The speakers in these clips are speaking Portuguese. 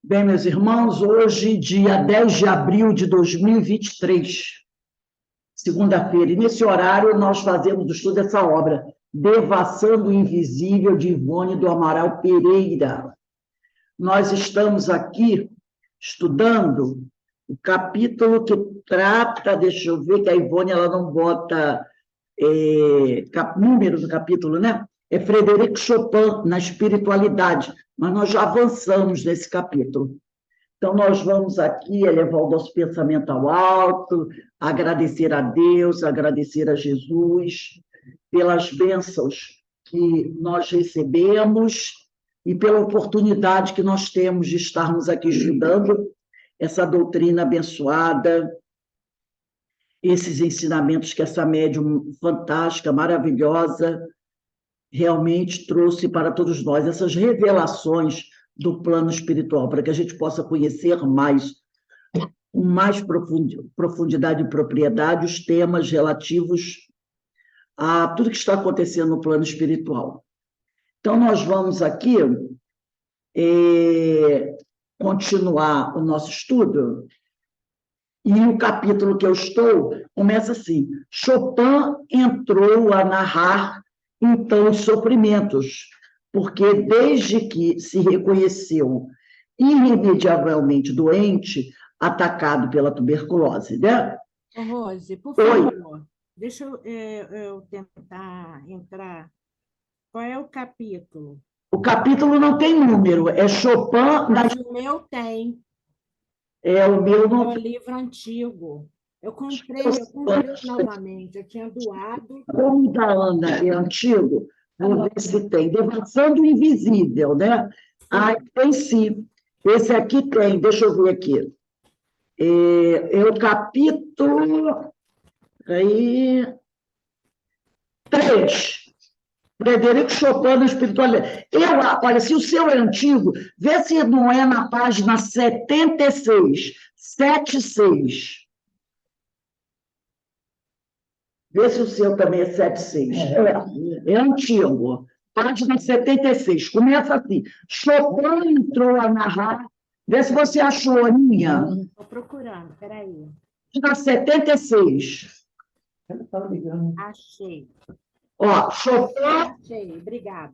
Bem, meus irmãos, hoje, dia 10 de abril de 2023, segunda-feira, e nesse horário nós fazemos o estudo dessa obra, Devassando o Invisível, de Ivone do Amaral Pereira. Nós estamos aqui estudando o capítulo que trata, deixa eu ver, que a Ivone ela não bota número do capítulo, né? É Frederic Chopin, na espiritualidade, mas nós já avançamos nesse capítulo. Então, nós vamos aqui elevar o nosso pensamento ao alto, agradecer a Deus, agradecer a Jesus, pelas bênçãos que nós recebemos e pela oportunidade que nós temos de estarmos aqui estudando essa doutrina abençoada, esses ensinamentos que essa médium fantástica, maravilhosa, realmente trouxe para todos nós, essas revelações do plano espiritual, para que a gente possa conhecer mais, com mais profundidade e propriedade, os temas relativos a tudo que está acontecendo no plano espiritual. Então, nós vamos aqui continuar o nosso estudo, e o capítulo que eu estou começa assim: Chopin entrou a narrar, então, os sofrimentos, porque desde que se reconheceu irremediavelmente doente, atacado pela tuberculose, né? Rose, por favor, deixa eu tentar entrar. Qual é o capítulo? O capítulo não tem número, é Chopin... Mas o meu tem. O meu não... É um livro antigo. Eu comprei novamente, eu tinha doado. Como da Ana é antigo, vamos ver se tem. Devassando o Invisível, né? Ah, tem sim. Esse aqui tem, deixa eu ver aqui. É o capítulo 3. Frederic Chopin na espiritualidade. Olha, se o seu é antigo, vê se não é na página 76. 76. Vê se o seu também é 76. É antigo. Página 76. Começa assim. Chopin entrou a narrar. Vê se você achou, Aninha. Estou procurando, peraí. Página 76. Achei. Ó, Chopin... Achei, obrigado.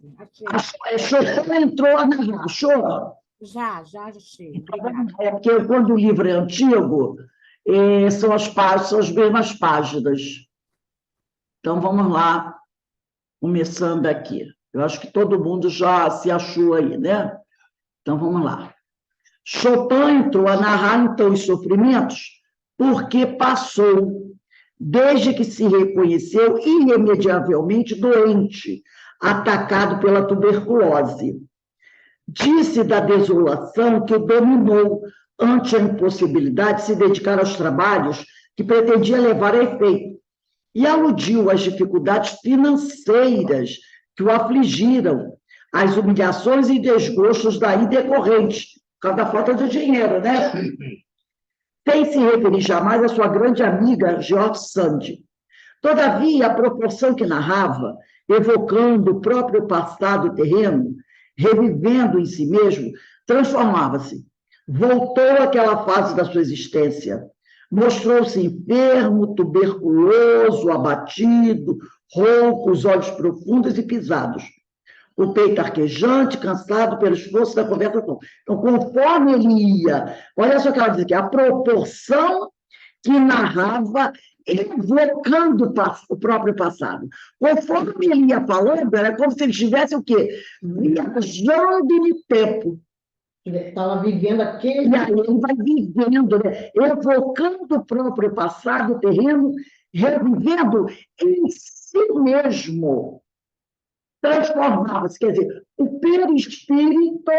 Chopin entrou a narrar. Achou? Já achei. Obrigada. É porque quando o livro é antigo, são as mesmas páginas. Então, vamos lá, começando aqui. Eu acho que todo mundo já se achou aí, né? Então, vamos lá. Chopin entrou a narrar, então, os sofrimentos, porque passou, desde que se reconheceu irremediavelmente doente, atacado pela tuberculose. Disse da desolação que o dominou ante a impossibilidade de se dedicar aos trabalhos que pretendia levar a efeito, e aludiu às dificuldades financeiras que o afligiram, às humilhações e desgostos daí decorrentes, por causa da falta de dinheiro, né? Sem se referir jamais à sua grande amiga, George Sand. Todavia, a proporção que narrava, evocando o próprio passado terreno, revivendo em si mesmo, transformava-se. Voltou àquela fase da sua existência. Mostrou-se enfermo, tuberculoso, abatido, rouco, os olhos profundos e pisados. O peito arquejante, cansado pelo esforço da conversação. Então, conforme ele ia, olha só o que ela diz aqui, a proporção que narrava, evocando o próprio passado. Conforme ele ia falando, era como se ele estivesse o quê? Viajando no tempo. Ele estava vivendo aquele... E aí ele vai vivendo, né? Evocando o próprio passado terreno, revivendo em si mesmo. Transformava-se, quer dizer, o perispírito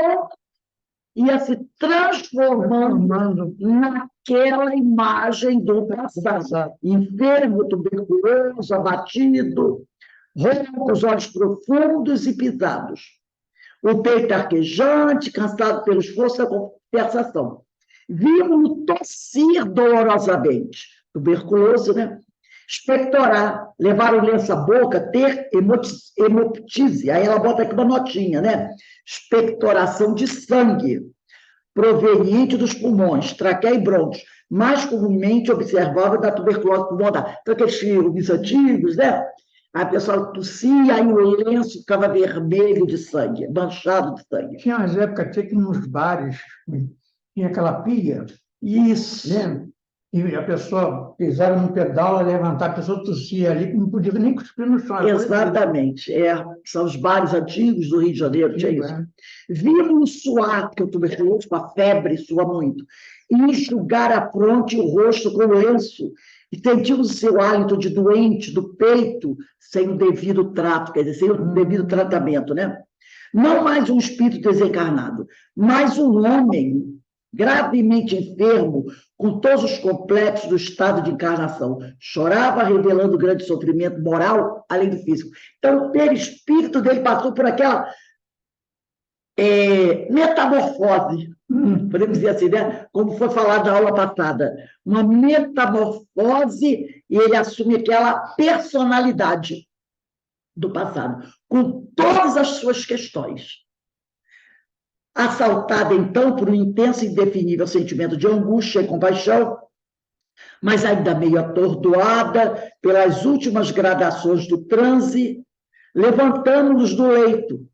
ia se transformando naquela imagem do passado. Enfermo, tuberculoso, abatido, rouco, os olhos profundos e pisados. O peito arquejante, cansado pelo esforço da conversação. Viram-no tossir dolorosamente. Tuberculoso, né? Expectorar, levar o lenço à boca, ter hemoptise. Aí ela bota aqui uma notinha, né? Expectoração de sangue. proveniente dos pulmões, traqueia e brônquios, mais comumente observável da tuberculose pulmonar. Então, aqueles filmes antigos, né? A pessoa tossia e o lenço ficava vermelho de sangue, manchado de sangue. Tinha umas épocas até que nos bares tinha aquela pia, Isso. lembra? E a pessoa pisava no pedal, levantar, a pessoa tossia ali, que não podia nem cuspir no chão. Exatamente. São os bares antigos do Rio de Janeiro, tinha isso. Vimos suar, porque o tuberculoso com a febre sua muito, e enxugar a fronte e o rosto com o lenço, e sentimos o seu hálito de doente do peito sem o devido trato, quer dizer, sem o devido tratamento, né? Não mais um espírito desencarnado, mas um homem gravemente enfermo, com todos os complexos do estado de encarnação. Chorava, revelando grande sofrimento moral, além do físico. Então, o perispírito dele passou por aquela metamorfose, podemos dizer assim, né? Como foi falado na aula passada. Uma metamorfose, e ele assume aquela personalidade do passado, com todas as suas questões. Assaltada, então, por um intenso e indefinível sentimento de angústia e compaixão, mas ainda meio atordoada pelas últimas gradações do transe, levantamos-nos do leito,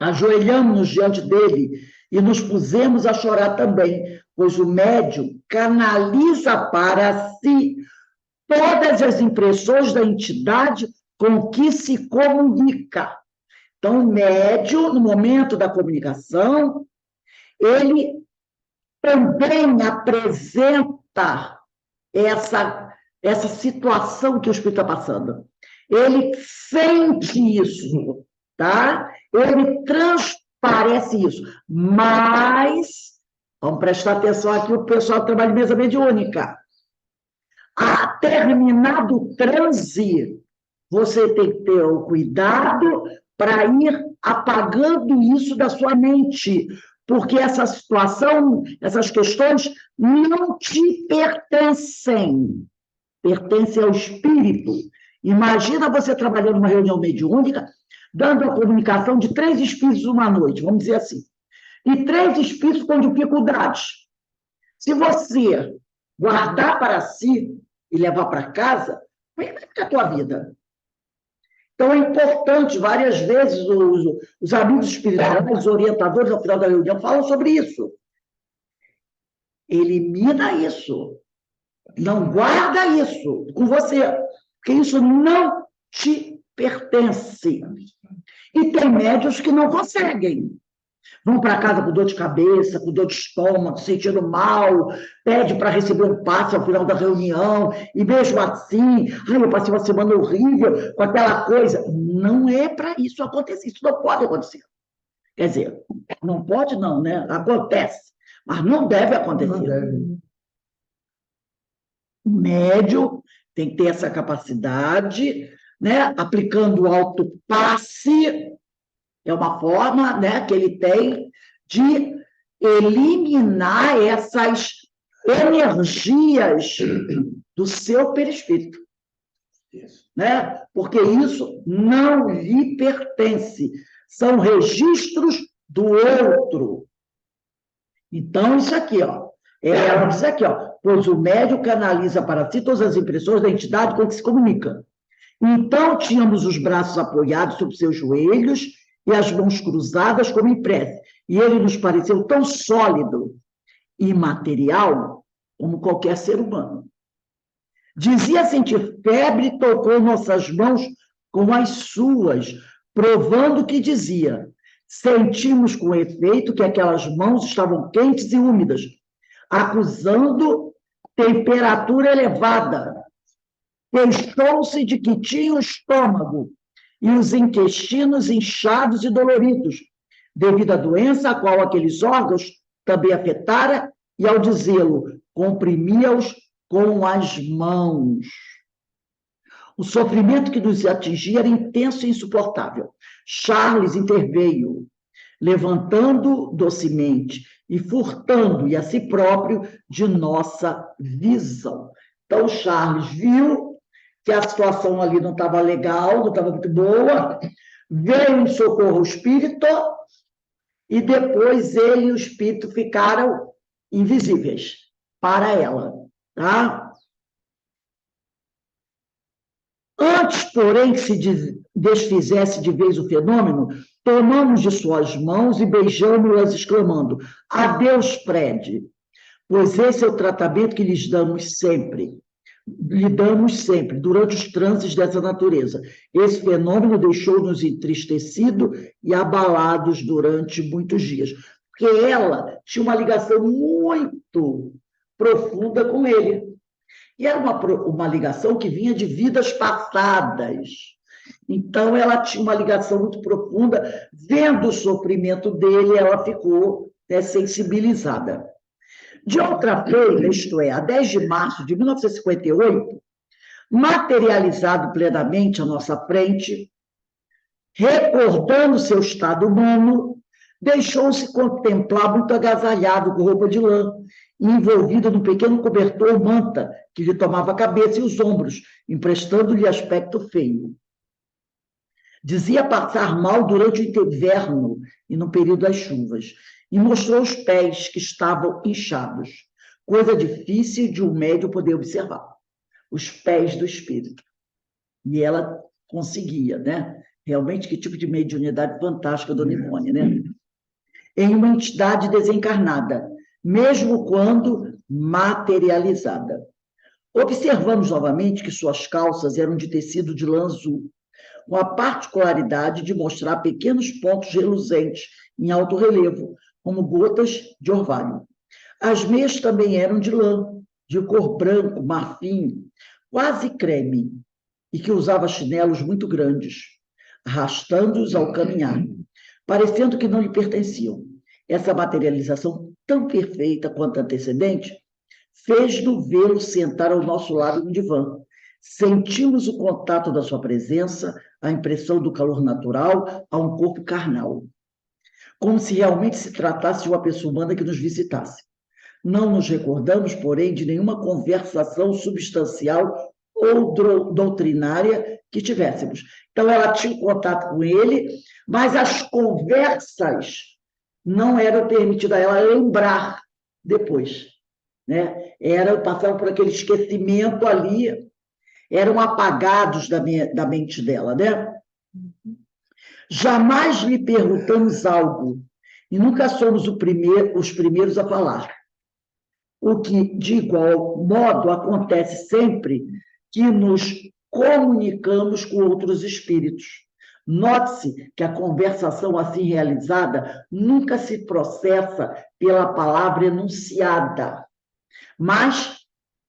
ajoelhamos-nos diante dele e nos pusemos a chorar também, pois o médium canaliza para si todas as impressões da entidade com que se comunica. Então, o médium, no momento da comunicação, ele também apresenta essa situação que o espírito está passando. Ele sente isso, tá? Ele transparece isso. Mas, vamos prestar atenção aqui, o pessoal que trabalha em mesa mediúnica. A terminado o transe, você tem que ter o cuidado para ir apagando isso da sua mente, porque essa situação, essas questões não te pertencem, pertencem ao espírito. Imagina você trabalhando numa reunião mediúnica, dando a comunicação de 3 espíritos uma noite, vamos dizer assim, e 3 espíritos com dificuldades. Se você guardar para si e levar para casa, como é que vai ficar a tua vida? Então, é importante, várias vezes, os amigos espirituais, os orientadores, ao final da reunião, falam sobre isso. Elimina isso. Não guarda isso com você, porque isso não te pertence. E tem médios que não conseguem. Vão para casa com dor de cabeça, com dor de estômago, sentindo mal, pede para receber um passe ao final da reunião, e mesmo assim, eu passei uma semana horrível com aquela coisa. Não é para isso acontecer, isso não pode acontecer. Quer dizer, não pode não, né? Acontece, mas não deve acontecer. Não deve. O médium tem que ter essa capacidade, né? Aplicando o autopasse, é uma forma, né, que ele tem de eliminar essas energias do seu perispírito. Né? Porque isso não lhe pertence. São registros do outro. Então, isso aqui, ó. Ela diz aqui, ó, pois o médium canaliza para si todas as impressões da entidade com que se comunica. Então, tínhamos os braços apoiados sobre seus joelhos e as mãos cruzadas como em prece. E ele nos pareceu tão sólido e material como qualquer ser humano. Dizia sentir febre e tocou nossas mãos com as suas, provando que dizia. Sentimos com efeito que aquelas mãos estavam quentes e úmidas, acusando temperatura elevada. Queixou-se de que tinha o estômago e os intestinos inchados e doloridos, devido à doença a qual aqueles órgãos também afetara, e ao dizê-lo, comprimia-os com as mãos. O sofrimento que nos atingia era intenso e insuportável. Charles interveio, levantando docemente e furtando, e a si próprio, de nossa visão. Então, Charles viu que a situação ali não estava legal, não estava muito boa, veio em socorro ao espírito e depois ele e o espírito ficaram invisíveis para ela, tá? Antes, porém, que se desfizesse de vez o fenômeno, tomamos de suas mãos e beijamos-las, exclamando: adeus, Fred, pois esse é o tratamento que lhe damos sempre, durante os trânsitos dessa natureza. Esse fenômeno deixou-nos entristecidos e abalados durante muitos dias, porque ela tinha uma ligação muito profunda com ele. E era uma ligação que vinha de vidas passadas. Então, ela tinha uma ligação muito profunda. Vendo o sofrimento dele, ela ficou, né, sensibilizada. De outra feita, isto é, a 10 de março de 1958, materializado plenamente à nossa frente, recordando seu estado humano, deixou-se contemplar muito agasalhado com roupa de lã, envolvido num pequeno cobertor manta que lhe tomava a cabeça e os ombros, emprestando-lhe aspecto feio. Dizia passar mal durante o inverno e no período das chuvas, e mostrou os pés que estavam inchados, coisa difícil de um médium poder observar, os pés do espírito. E ela conseguia, né? Realmente, que tipo de mediunidade fantástica, Dona Ivone, né? Em uma entidade desencarnada, mesmo quando materializada. Observamos novamente que suas calças eram de tecido de lã azul, com a particularidade de mostrar pequenos pontos reluzentes em alto relevo, como gotas de orvalho. As meias também eram de lã, de cor branco, marfim, quase creme, e que usava chinelos muito grandes, arrastando-os ao caminhar, parecendo que não lhe pertenciam. Essa materialização tão perfeita quanto a antecedente fez-no vê-lo sentar ao nosso lado no divã. Sentimos o contato da sua presença, a impressão do calor natural a um corpo carnal, como se realmente se tratasse de uma pessoa humana que nos visitasse. Não nos recordamos, porém, de nenhuma conversação substancial ou doutrinária que tivéssemos. Então, ela tinha contato com ele, mas as conversas não eram permitidas a ela lembrar depois, né? Passavam por aquele esquecimento ali, eram apagados da mente dela, né? Jamais lhe perguntamos algo e nunca somos os primeiros a falar. O que, de igual modo, acontece sempre que nos comunicamos com outros espíritos. Note-se que a conversação assim realizada nunca se processa pela palavra enunciada, mas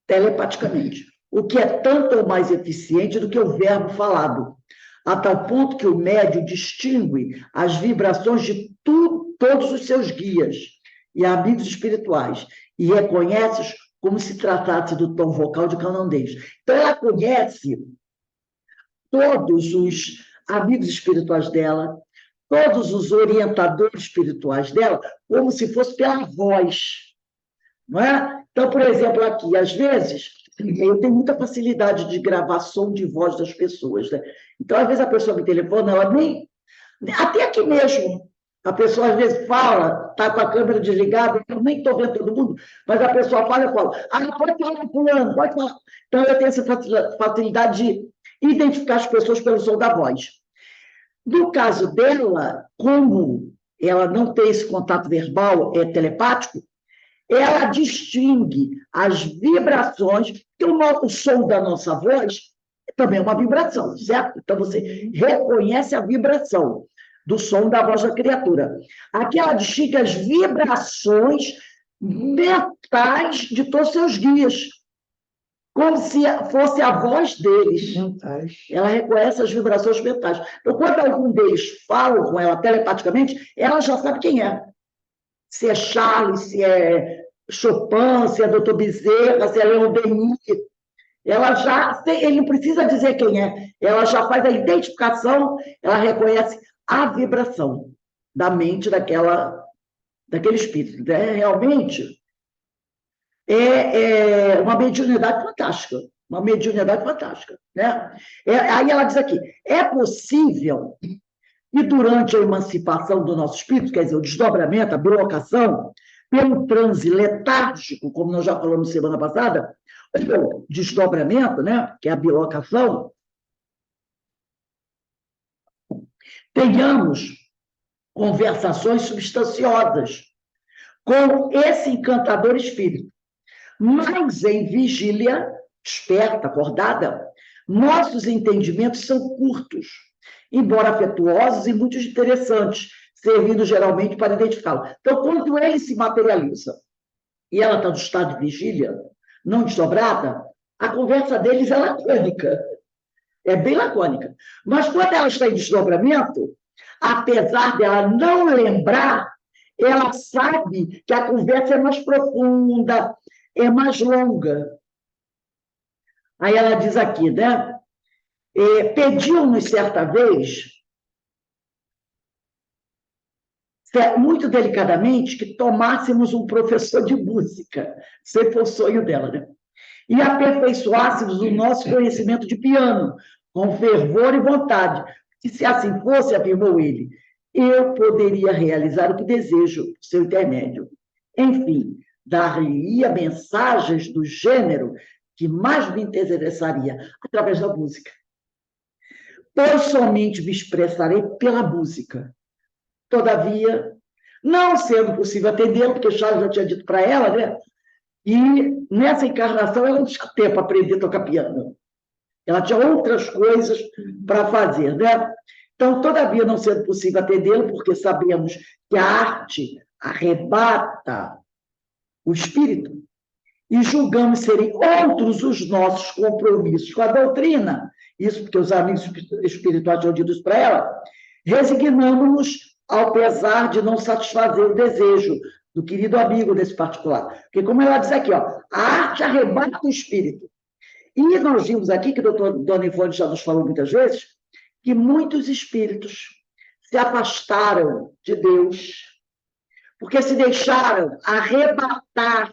telepaticamente, o que é tanto ou mais eficiente do que o verbo falado, a tal ponto que o médium distingue as vibrações de todos os seus guias e amigos espirituais e reconhece-os como se tratasse do tom vocal de canandês. Então, ela conhece todos os amigos espirituais dela, todos os orientadores espirituais dela, como se fosse pela voz, não é? Então, por exemplo, aqui, às vezes, eu tenho muita facilidade de gravar som de voz das pessoas, né? Então, às vezes, a pessoa me telefona, ela nem... Até aqui mesmo, a pessoa às vezes fala, está com a câmera desligada, eu nem estou vendo todo mundo, mas a pessoa fala, eu falo, pode falar com fulano, pode falar. Então, eu tenho essa facilidade de identificar as pessoas pelo som da voz. No caso dela, como ela não tem esse contato verbal, é telepático, ela distingue as vibrações, que o som da nossa voz também é uma vibração, certo? Então, você reconhece a vibração do som da voz da criatura. Aqui ela distingue as vibrações mentais de todos os seus guias, como se fosse a voz deles. Mentais. Ela reconhece as vibrações mentais. Então, quando algum deles fala com ela telepaticamente, ela já sabe quem é. Se é Charles, se é Chopin, se é Dr. Bezerra, se é Leon Denis. Ele não precisa dizer quem é. Ela já faz a identificação, ela reconhece a vibração da mente daquele espírito. Realmente é uma mediunidade fantástica. Uma mediunidade fantástica. Né? Aí ela diz aqui, é possível E durante a emancipação do nosso espírito, quer dizer, o desdobramento, a bilocação, pelo transe letárgico, como nós já falamos semana passada, o desdobramento, né, que é a bilocação, tenhamos conversações substanciosas com esse encantador espírito. Mas em vigília, esperta, acordada, nossos entendimentos são curtos, embora afetuosos e muito interessantes, servindo geralmente para identificá-lo. Então, quando ele se materializa e ela está no estado de vigília, não desdobrada, a conversa deles é lacônica, é bem lacônica. Mas quando ela está em desdobramento, apesar dela não lembrar, ela sabe que a conversa é mais profunda, é mais longa. Aí ela diz aqui, né? Pediu-nos certa vez, muito delicadamente, que tomássemos um professor de música, sempre foi o sonho dela, né? E aperfeiçoássemos o nosso conhecimento de piano, com fervor e vontade. E se assim fosse, afirmou ele, eu poderia realizar o que desejo, por seu intermédio. Enfim, dar-lhe-ia mensagens do gênero que mais me interessaria, através da música. Pois somente me expressarei pela música. Todavia, não sendo possível atendê-lo, porque Charles já tinha dito para ela, né? E nessa encarnação ela não tinha tempo para aprender a tocar piano. Ela tinha outras coisas para fazer, né? Então, todavia, não sendo possível atendê-lo, porque sabemos que a arte arrebata o espírito, e julgamos serem outros os nossos compromissos com a doutrina, isso porque os amigos espirituais tinham dito isso para ela, resignamos-nos ao pesar de não satisfazer o desejo do querido amigo desse particular. Porque, como ela diz aqui, ó, a arte arrebata o espírito. E nós vimos aqui, que a Dona Ivone já nos falou muitas vezes, que muitos espíritos se afastaram de Deus, porque se deixaram arrebatar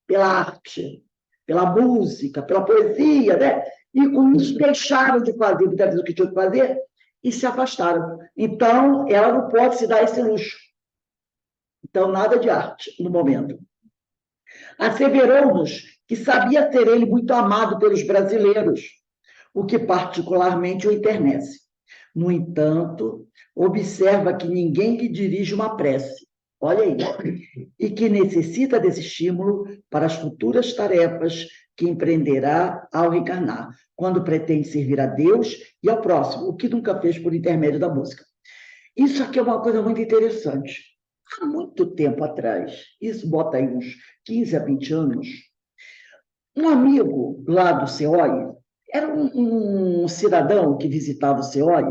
pela arte, pela música, pela poesia, né? E com isso deixaram de fazer muitas vezes o que tinham que fazer e se afastaram. Então, ela não pode se dar esse luxo. Então, nada de arte no momento. Asseverou-nos que sabia ser ele muito amado pelos brasileiros, o que particularmente o enternece. No entanto, observa que ninguém lhe dirige uma prece. Olha aí. E que necessita desse estímulo para as futuras tarefas que empreenderá ao reencarnar, quando pretende servir a Deus e ao próximo, o que nunca fez por intermédio da música. Isso aqui é uma coisa muito interessante. Há muito tempo atrás, isso bota aí uns 15 a 20 anos, um amigo lá do CEOI, era um cidadão que visitava o CEOI,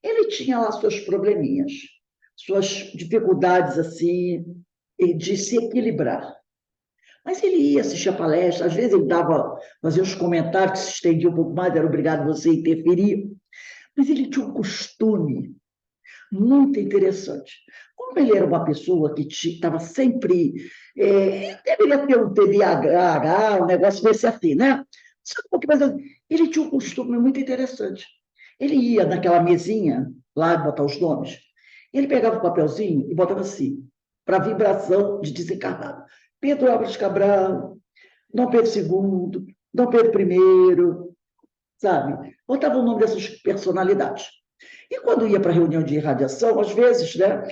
ele tinha lá seus probleminhas, suas dificuldades assim, de se equilibrar. Mas ele ia assistir a palestra, às vezes ele fazia uns comentários que se estendiam um pouco mais, era obrigado você a interferir, mas ele tinha um costume muito interessante. Como ele era uma pessoa que estava sempre... deveria ter um TDAH, um negócio desse assim, né? Sabe um pouquinho mais... Ele tinha um costume muito interessante. Ele ia naquela mesinha, lá de botar os nomes, ele pegava o papelzinho e botava assim, para vibração de desencarnado. Pedro Álvares Cabral, Dom Pedro II, Dom Pedro I, sabe? Botava o nome dessas personalidades. E quando ia para a reunião de irradiação, às vezes, né,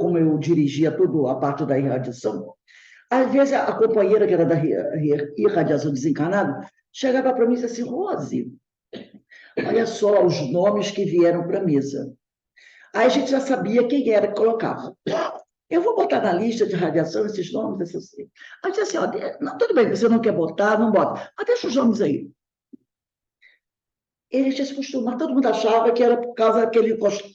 como eu dirigia toda a parte da irradiação, às vezes a companheira que era da irradiação desencarnada chegava para mim e disse assim, Rose, olha só os nomes que vieram para a mesa. Aí a gente já sabia quem era que colocava. Eu vou botar na lista de radiação esses nomes, esses assim. Aí disse assim, ó, não, tudo bem, você não quer botar, não bota. Mas deixa os nomes aí. Ele tinha se acostumado, todo mundo achava que era por causa daquele costume.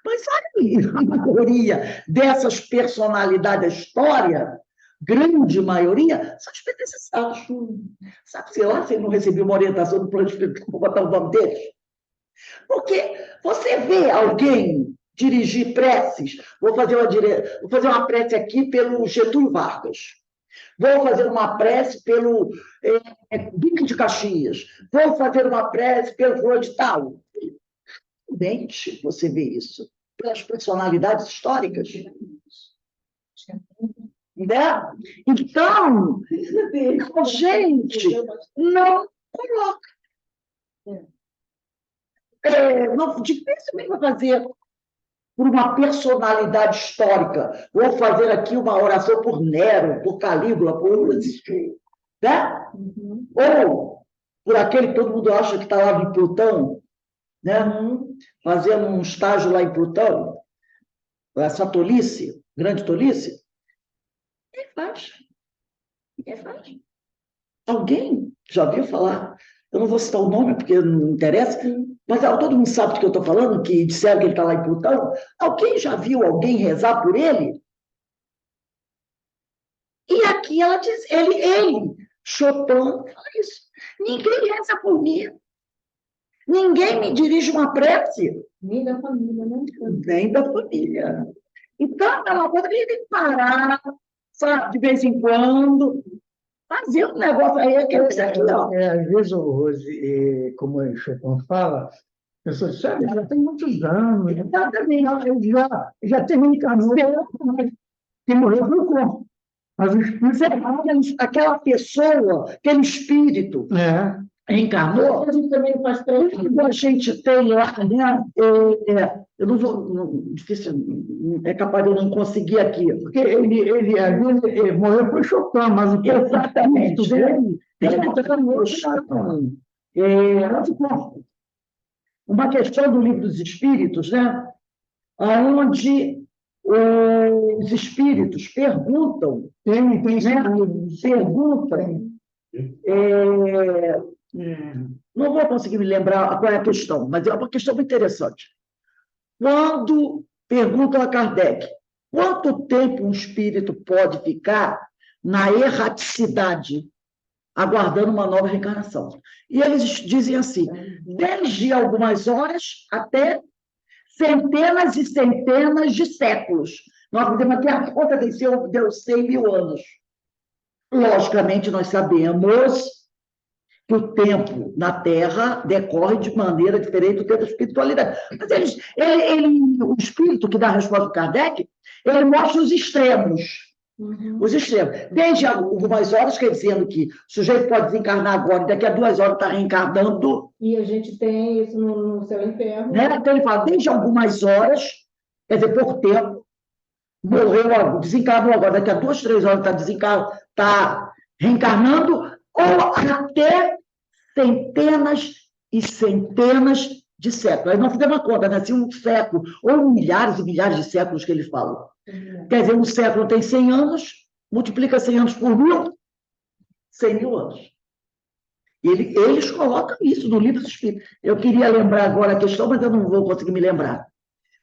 Mas aí, a maioria dessas personalidades da história, grande maioria, são desperdiçados. Sabe, sei lá, se ele não recebeu uma orientação do plano espiritual para botar o nome deles? Porque você vê alguém dirigir preces, vou fazer uma prece aqui pelo Getúlio Vargas, vou fazer uma prece pelo Duque de Caxias, vou fazer uma prece pelo fulano de tal. Você vê isso. pelas personalidades históricas. Né? Então, a gente não coloca. Não, dificilmente vai fazer por uma personalidade histórica. Vou fazer aqui uma oração por Nero, por Calígula, por... Né? Ou por aquele que todo mundo acha que está lá em Plutão, né? Fazendo um estágio lá em Plutão, essa tolice, grande tolice. Ninguém faz. Ninguém faz. Alguém já ouviu falar? Eu não vou citar o nome, porque não interessa, mas todo mundo sabe do que eu estou falando, que disseram que ele está lá em Plutão. Alguém já viu alguém rezar por ele? E aqui ela diz, ele, Chopin, fala isso. Ninguém reza por mim. Ninguém me dirige uma prece. Nem da família, né? Nem da família. Então, é uma coisa que a gente tem que parar, sabe, de vez em quando, fazer um negócio aí, que é isso aqui, ó. Às vezes, Rose, como o Chopin fala, a pessoa diz, sabe, já tem muitos anos, já tem encarnou, que morreu no corpo. Mas o espírito Aquela pessoa, aquele espírito reencarnou, A gente também não faz prece. quando a gente tem lá, né? Eu não vou, difícil, é capaz de eu não conseguir aqui. porque ele às vezes, morreu por Chopin, mas o Exatamente. dele, Outro corpo. Uma questão do Livro dos Espíritos, né? Onde os espíritos perguntam, tem perguntam, não vou conseguir me lembrar qual é a questão, mas é uma questão muito interessante. Quando perguntam a Kardec, quanto tempo um espírito pode ficar na erraticidade, aguardando uma nova reencarnação? E eles dizem assim, desde algumas horas até centenas e centenas de séculos. Nós podemos ter a conta deu 100 mil anos. Logicamente, nós sabemos que o tempo na Terra decorre de maneira diferente do tempo da espiritualidade. Mas o espírito que dá a resposta do Kardec, ele mostra os extremos. Os extremos. Desde algumas horas, quer dizendo que o sujeito pode desencarnar agora e daqui a 2 horas está reencarnando. E a gente tem isso no céu e inferno. Né? Então, ele fala, desde algumas horas, quer dizer, pouco tempo, morreu, desencarnou agora, daqui a 2, 3 horas está reencarnando, ou até centenas e centenas de séculos. Aí nós fizemos uma conta, né? Assim, um século, ou milhares e milhares de séculos que ele fala. Quer dizer, um século tem 100 anos, multiplica 100 anos por 1000, 100 mil anos. Eles colocam isso no Livro dos Espíritos. Eu queria lembrar agora a questão, mas eu não vou conseguir me lembrar.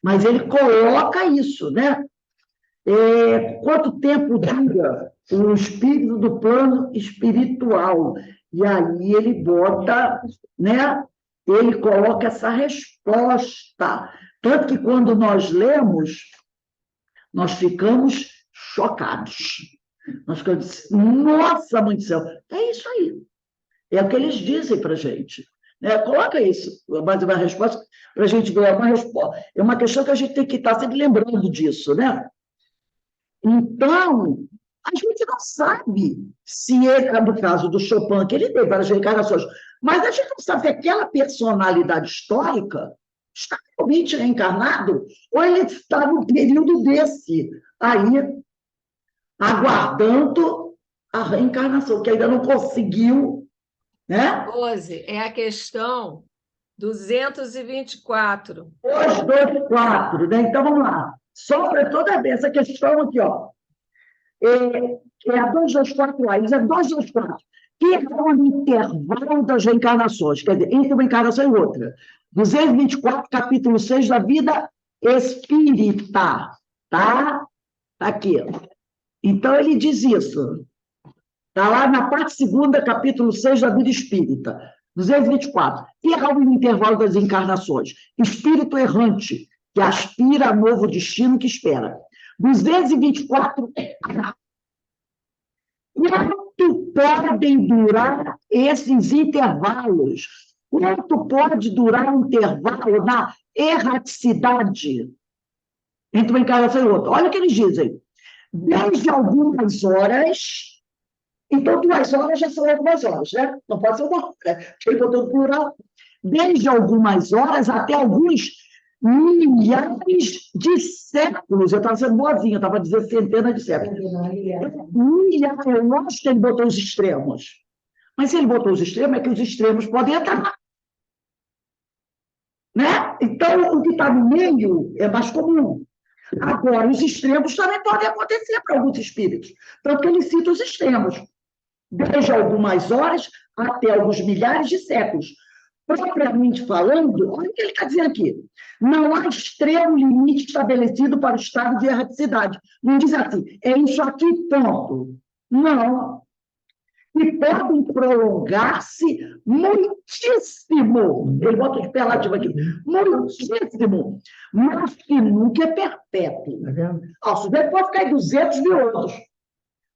Mas ele coloca isso, né? Quanto tempo dura o espírito do plano espiritual? E aí ele bota, né? Ele coloca essa resposta. Tanto que quando nós lemos, nós ficamos chocados. Nós ficamos, nossa, mãe do céu, é isso aí. É o que eles dizem para a gente. Né? Coloca isso, mais uma resposta, para a gente ver uma resposta. É uma questão que a gente tem que estar sempre lembrando disso, né? Então, a gente não sabe se ele, no caso do Chopin, que ele teve várias reencarnações, mas a gente não sabe se aquela personalidade histórica está realmente reencarnado ou ele está no período desse, aí, aguardando a reencarnação, que ainda não conseguiu, né? Rose, é a questão 224. 224, né? Então, vamos lá. Só para toda vez, essa questão aqui, ó. É a 224 lá, eles é 224. Que é o intervalo das reencarnações, quer dizer, entre uma encarnação e outra. 224, capítulo 6 da vida espírita, tá? Tá aqui. Então, ele diz isso. Está lá na parte 2ª, capítulo 6 da vida espírita. 224. Que é o intervalo das encarnações? Espírito errante, que aspira a novo destino que espera. 224. Quanto podem durar esses intervalos? Quanto pode durar um intervalo na erraticidade? entre uma encarnação e outra. Olha o que eles dizem. Desde algumas horas, então 2 horas já são algumas horas, né? Não pode ser 1 hora, porque ele botou no plural. Desde algumas horas até alguns milhares de séculos. Eu estava sendo boazinha, eu estava dizendo centenas de séculos. Milhares, eu acho que ele botou os extremos. Mas se ele botou os extremos, é que os extremos podem entrar. Né? Então, o que está no meio é mais comum. Agora, os extremos também podem acontecer para alguns espíritos. Tanto que ele cita os extremos. Desde algumas horas até alguns milhares de séculos. Propriamente falando, olha o que ele está dizendo aqui. Não há extremo limite estabelecido para o estado de erraticidade. Não diz assim, é isso aqui, ponto. Não. E podem prolongar-se muitíssimo. Ele bota o superlativo aqui. Muitíssimo. Mas que nunca é perpétuo. O sujeito pode ficar em 200 mil anos,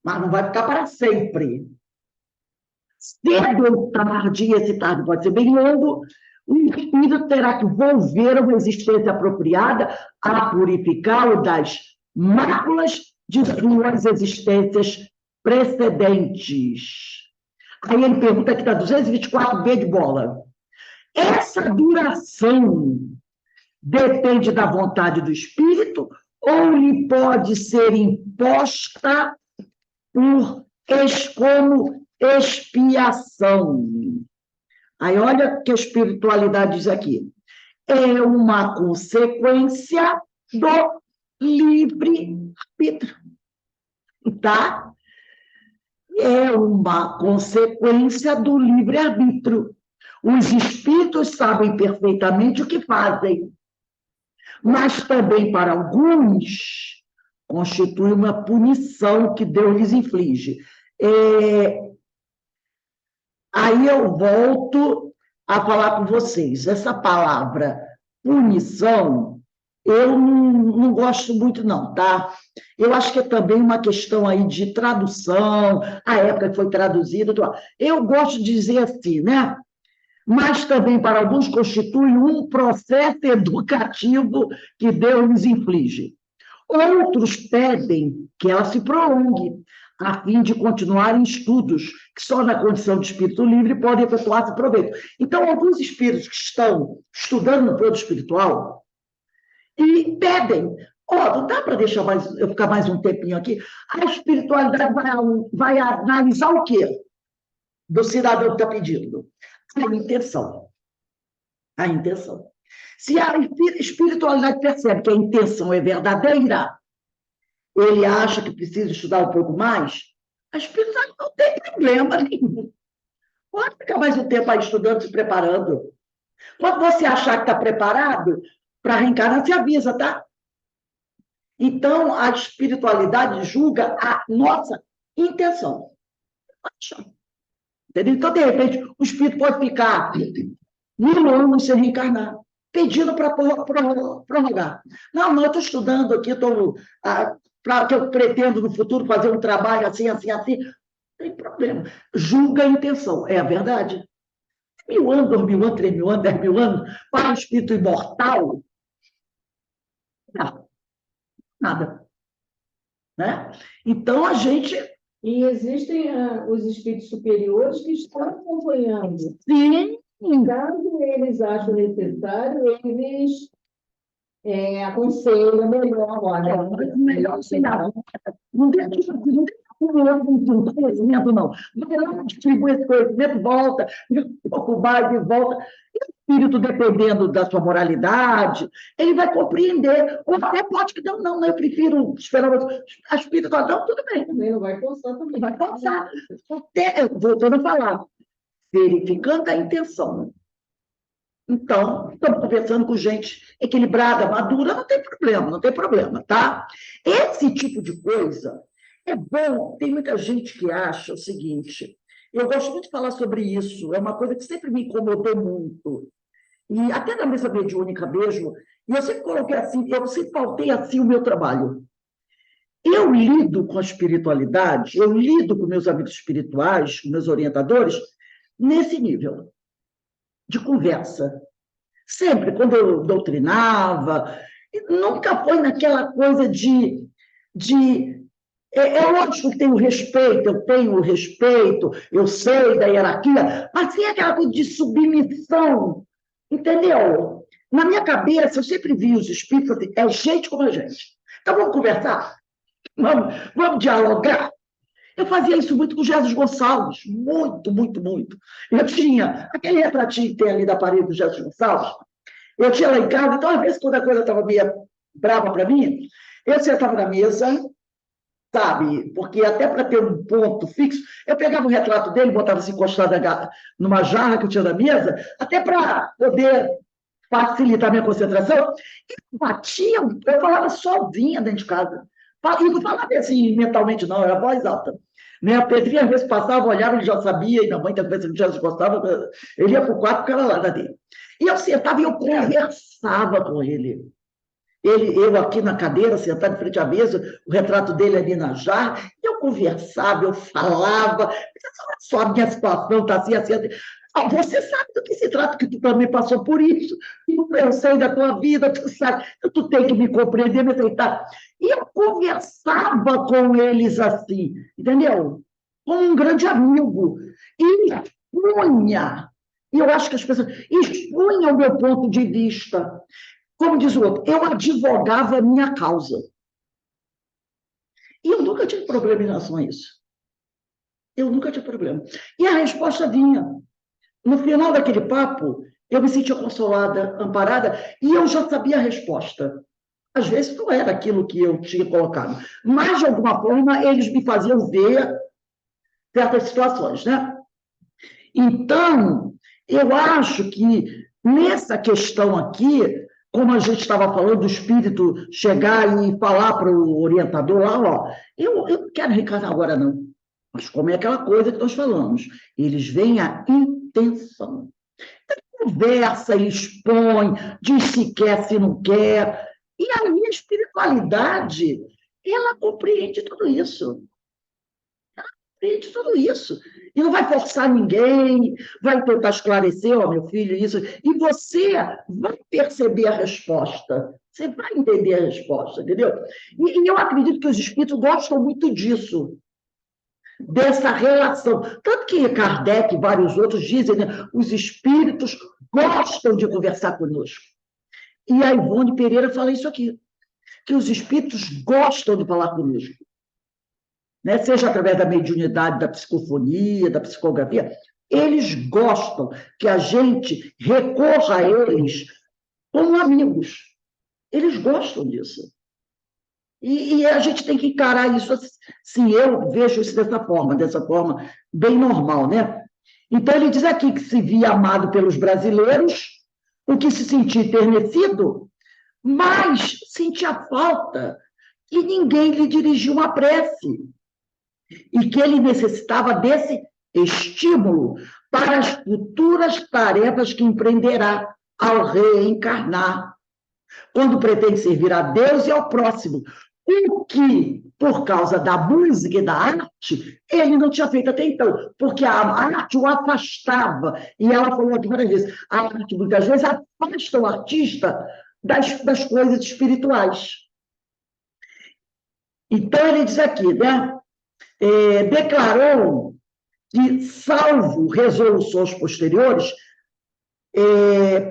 mas não vai ficar para sempre. Cedo ou tarde, e esse tarde pode ser bem longo, o espírito terá que volver a uma existência apropriada a purificá-lo das máculas de suas existências precedentes. Aí ele pergunta aqui, está 224B de bola. Essa duração depende da vontade do espírito ou lhe pode ser imposta por como expiação? Aí olha o que a espiritualidade diz aqui. É uma consequência do livre-arbítrio. Tá? É uma consequência do livre-arbítrio. Os espíritos sabem perfeitamente o que fazem, mas também para alguns constitui uma punição que Deus lhes inflige. Aí eu volto a falar com vocês. Essa palavra punição, eu não gosto muito, não, tá? Eu acho que é também uma questão aí de tradução, a época que foi traduzida. Eu gosto de dizer assim, né? Mas também para alguns constitui um processo educativo que Deus lhes inflige. Outros pedem que ela se prolongue, a fim de continuar em estudos que só na condição de espírito livre podem efetuar-se proveito. Então, alguns espíritos que estão estudando no plano espiritual e pedem, não dá para deixar eu ficar mais um tempinho aqui? A espiritualidade vai analisar o quê do cidadão que está pedindo? A intenção. A intenção. Se a espiritualidade percebe que a intenção é verdadeira, ele acha que precisa estudar um pouco mais, a espiritualidade não tem problema nenhum. Pode ficar mais um tempo aí estudando, se preparando. Quando você achar que está preparado para reencarnar, se avisa, tá? Então, a espiritualidade julga a nossa intenção. Entendeu? Então, de repente, o espírito pode ficar 1000 anos sem reencarnar, pedindo para prorrogar. Não, eu estou estudando aqui, que eu pretendo no futuro fazer um trabalho assim, assim, assim. Não tem problema. Julga a intenção. É a verdade. 1000 anos, 2000 anos, 3000 anos, 10.000 anos, para o espírito imortal, não. Nada. Né? Então, a gente... E existem os espíritos superiores que estão acompanhando. Sim. Caso eles acham necessário, eles aconselham melhor. Olha, Melhor sei lá. Não tem conhecimento, não. Vai lá, distribui esse conhecimento, volta, um pouco mais e volta. E o espírito, dependendo da sua moralidade, ele vai compreender. Ou até pode que não, eu prefiro esperar. A espiritualidade, tudo bem. também não vai forçar também. Vai forçar. Voltando a falar, verificando a intenção. Então, estamos conversando com gente equilibrada, madura, não tem problema, tá? Esse tipo de coisa é bom. Tem muita gente que acha o seguinte, eu gosto muito de falar sobre isso, é uma coisa que sempre me incomodou muito. E até na mesa mediúnica mesmo, e eu sempre coloquei assim, eu sempre pautei assim o meu trabalho. Eu lido com a espiritualidade, eu lido com meus amigos espirituais, com meus orientadores, nesse nível de conversa. Sempre, quando eu doutrinava, E nunca foi naquela coisa é lógico que eu tenho o respeito, eu sei da hierarquia, mas tem aquela coisa de submissão, entendeu? Na minha cabeça, eu sempre vi os espíritos assim, é gente como a gente. Então, vamos conversar? Vamos dialogar? Eu fazia isso muito com o Jesus Gonçalves, muito, muito, muito. Eu tinha aquele retratinho que tem ali da parede do Jesus Gonçalves, eu tinha lá em casa, então, às vezes, quando a coisa estava meio brava para mim, eu sentava na mesa, sabe? Porque até para ter um ponto fixo, eu pegava o retrato dele, botava assim encostado numa jarra que eu tinha na mesa, até para poder facilitar a minha concentração, e batia, eu falava sozinha dentro de casa. E não falava assim mentalmente, não, era voz alta. Né? A Pedrinha, às vezes, passava, olhava, ele já sabia, e na mãe também, se já se gostava, ele ia para o quarto, ficava lá na dele. E eu sentava e eu conversava com ele. Eu aqui na cadeira, sentado em frente à mesa, o retrato dele ali na jarra, eu conversava, eu falava, só a minha situação está assim, assim, assim. Ah, você sabe do que se trata, que tu também passou por isso, eu sei da tua vida, tu sabe, tu tem que me compreender, me aceitar. E eu conversava com eles assim, entendeu? Como um grande amigo, e expunha, e eu acho que as pessoas expunham o meu ponto de vista. Como diz o outro, eu advogava a minha causa. E eu nunca tive problema em relação a isso. Eu nunca tive problema. E a resposta vinha. No final daquele papo, eu me sentia consolada, amparada, e eu já sabia a resposta. Às vezes não era aquilo que eu tinha colocado, mas, de alguma forma, eles me faziam ver certas situações, né? Então, eu acho que nessa questão aqui, como a gente estava falando do espírito chegar e falar para o orientador lá, ó, eu não quero reencarnar agora, não. Mas como é aquela coisa que nós falamos, eles veem a intenção. Então, conversa, expõe, diz se quer, se não quer. E a minha espiritualidade, ela compreende tudo isso. Compreende tudo isso. E não vai forçar ninguém, vai tentar esclarecer, ó, meu filho, isso. E você vai perceber a resposta. Você vai entender a resposta, entendeu? E eu acredito que os espíritos gostam muito disso, dessa relação. Tanto que Kardec e vários outros dizem, né, os espíritos gostam de conversar conosco. E a Ivone Pereira fala isso aqui, que os espíritos gostam de falar conosco. Né? Seja através da mediunidade, da psicofonia, da psicografia, eles gostam que a gente recorra a eles como amigos. Eles gostam disso. E a gente tem que encarar isso assim, eu vejo isso dessa forma bem normal, né? Então, ele diz aqui que se via amado pelos brasileiros, o que se sentia enternecido, mas sentia falta que ninguém lhe dirigiu uma prece e que ele necessitava desse estímulo para as futuras tarefas que empreenderá ao reencarnar, quando pretende servir a Deus e ao próximo, o que, por causa da música e da arte, ele não tinha feito até então, porque a arte o afastava, e ela falou aqui várias vezes, a arte muitas vezes afasta o artista das coisas espirituais. Então, ele diz aqui, né? Declarou que, salvo resoluções posteriores,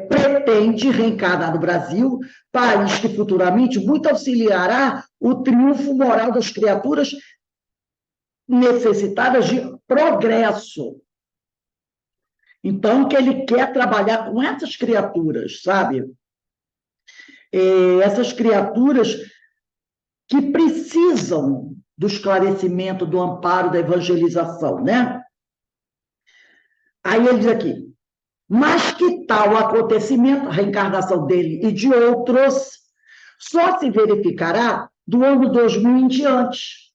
pretende reencarnar no Brasil, país que futuramente muito auxiliará o triunfo moral das criaturas necessitadas de progresso. Então, que ele quer trabalhar com essas criaturas, sabe? Essas criaturas que precisam do esclarecimento, do amparo, da evangelização, né? Aí ele diz aqui, mas que tal acontecimento, a reencarnação dele e de outros, só se verificará do ano 2000 em diante,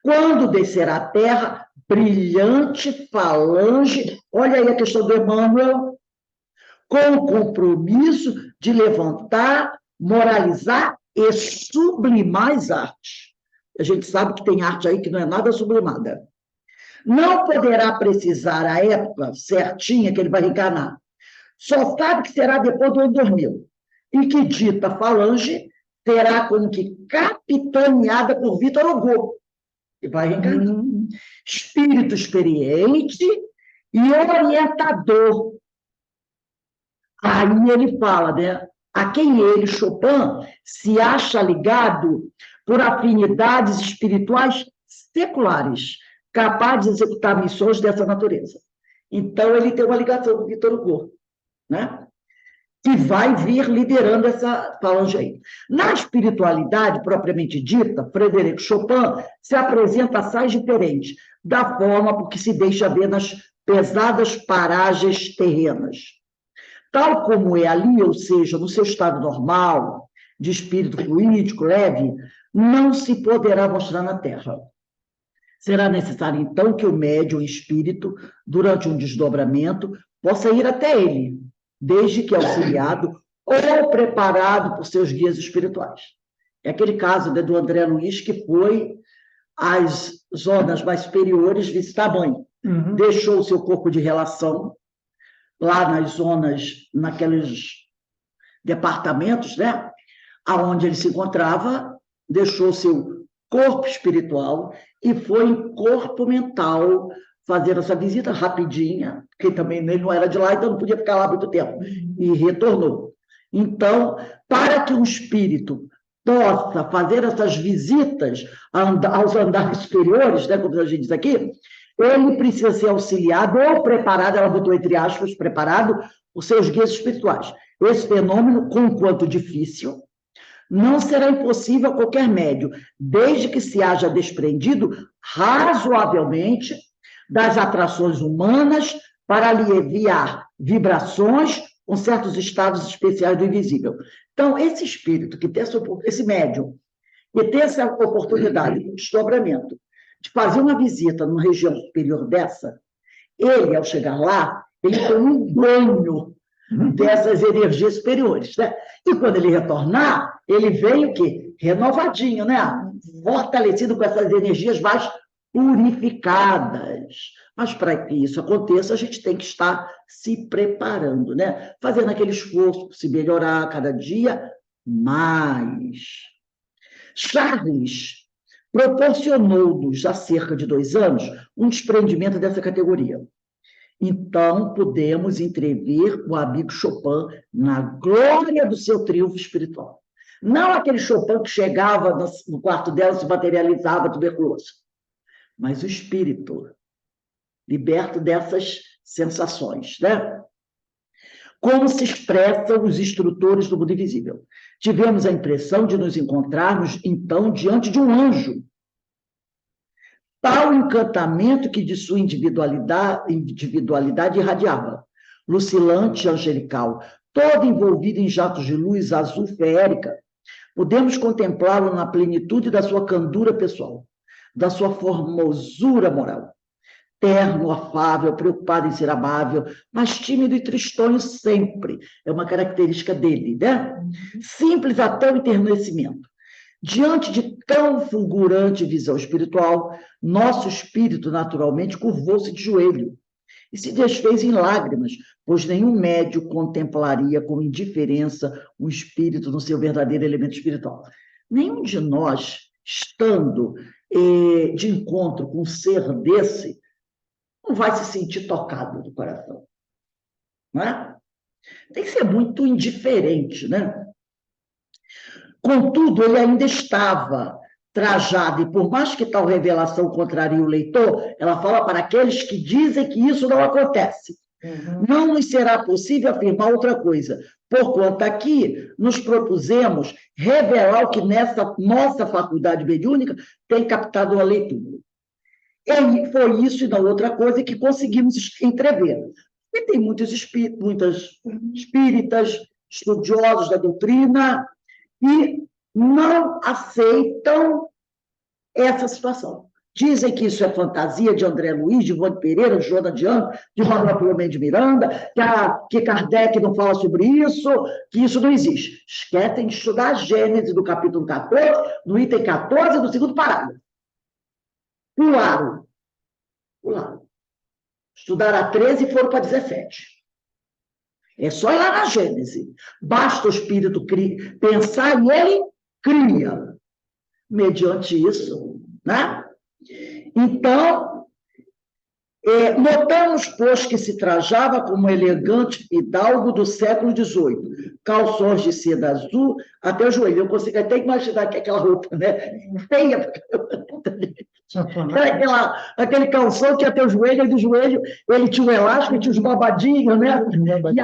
quando descerá à Terra brilhante falange, olha aí a questão do Emmanuel, com o compromisso de levantar, moralizar e sublimar as artes. A gente sabe que tem arte aí que não é nada sublimada. Não poderá precisar a época certinha que ele vai reencarnar. Só sabe que será depois do ano 2000. e que dita falange será como que capitaneada por Vitor Hugo, que vai reencarnar. Espírito experiente e orientador. Aí ele fala, né? A quem ele, Chopin, se acha ligado por afinidades espirituais seculares, capaz de executar missões dessa natureza. Então, ele tem uma ligação com Vitor Hugo, né? Que vai vir liderando essa falange aí. Na espiritualidade propriamente dita, Frederic Chopin se apresenta assaz diferente da forma por que se deixa ver nas pesadas paragens terrenas. Tal como é ali, ou seja, no seu estado normal, de espírito fluídico, leve, não se poderá mostrar na Terra. Será necessário, então, que o médium espírito, durante um desdobramento, possa ir até ele, desde que auxiliado ou preparado por seus guias espirituais. É aquele caso, né, do André Luiz, que foi às zonas mais superiores visitar a mãe. Deixou o seu corpo de relação lá nas zonas, naqueles departamentos, né, aonde ele se encontrava, deixou o seu corpo espiritual e foi em corpo mental fazer essa visita rapidinha, porque também ele não era de lá, então não podia ficar lá muito tempo, e retornou. Então, para que um espírito possa fazer essas visitas aos andares superiores, né, como a gente diz aqui, ele precisa ser auxiliado ou preparado, ela botou entre aspas, preparado por seus guias espirituais. Esse fenômeno, conquanto difícil, não será impossível a qualquer médium, desde que se haja desprendido razoavelmente das atrações humanas para aliviar vibrações com certos estados especiais do invisível. Então, esse espírito, que tem esse médium, que tem essa oportunidade de desdobramento, de fazer uma visita numa região superior dessa, ele, ao chegar lá, ele tem um banho dessas energias superiores, né? E quando ele retornar, ele vem o quê? Renovadinho, né? Fortalecido com essas energias mais purificadas. Mas para que isso aconteça, a gente tem que estar se preparando, né? Fazendo aquele esforço para se melhorar cada dia mais. Charles proporcionou-nos, há cerca de 2 anos, um desprendimento dessa categoria. Então, podemos entrever o amigo Chopin na glória do seu triunfo espiritual. Não aquele Chopin que chegava no quarto dela e se materializava tuberculoso, mas o espírito, liberto dessas sensações, né? Como se expressam os instrutores do mundo invisível. Tivemos a impressão de nos encontrarmos, então, diante de um anjo. Tal encantamento que de sua individualidade irradiava, lucilante e angelical, todo envolvido em jatos de luz azul feérica, podemos contemplá-lo na plenitude da sua candura pessoal, da sua formosura moral. Terno, afável, preocupado em ser amável, mas tímido e tristonho sempre. É uma característica dele, né? Simples até o enternecimento. Diante de tão fulgurante visão espiritual, nosso espírito naturalmente curvou-se de joelho e se desfez em lágrimas, pois nenhum médium contemplaria com indiferença um espírito no seu verdadeiro elemento espiritual. Nenhum de nós, estando de encontro com um ser desse, não vai se sentir tocado do coração. Não é? Tem que ser muito indiferente, né? Contudo, ele ainda estava trajado, e por mais que tal revelação contrarie o leitor, ela fala para aqueles que dizem que isso não acontece. Não nos será possível afirmar outra coisa, porquanto aqui nos propusemos revelar o que nessa nossa faculdade mediúnica tem captado a leitura. E foi isso e não outra coisa que conseguimos entrever. E tem muitas espíritas, estudiosos da doutrina, e não aceitam essa situação. Dizem que isso é fantasia de André Luiz, de Ivone Pereira, de Joana de Anco, de Manuel Filomeno de Miranda, que Kardec não fala sobre isso, que isso não existe. Esquecem de estudar a Gênese do capítulo 14, no item 14 do segundo parágrafo. Pularam. Estudaram a 13 e foram para 17. É só ir lá na Gênese. Basta o Espírito pensar e ele cria. Mediante isso, né? Então, notamos, pois, que se trajava como elegante fidalgo do século XVIII, calções de seda azul até o joelho. Eu consigo até imaginar que aquela roupa, né? Feia. Aquele calção que até o joelho, e do joelho ele tinha um elástico, tinha os babadinhos, né? E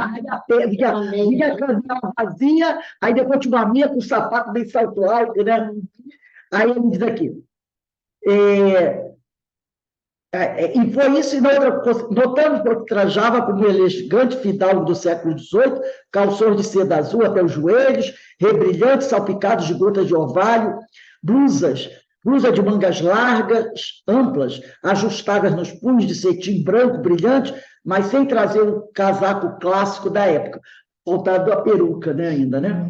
a canela vazia, aí depois tinha uma meia com o sapato bem salto alto, né? Aí ele diz aqui, e foi isso, e notamos que trajava como elegante fidalgo do século XVIII, calções de seda azul até os joelhos, rebrilhantes, salpicados de gotas de orvalho, blusa de mangas largas, amplas, ajustadas nos punhos de cetim branco brilhante, mas sem trazer o casaco clássico da época, faltado a peruca, né, ainda, né?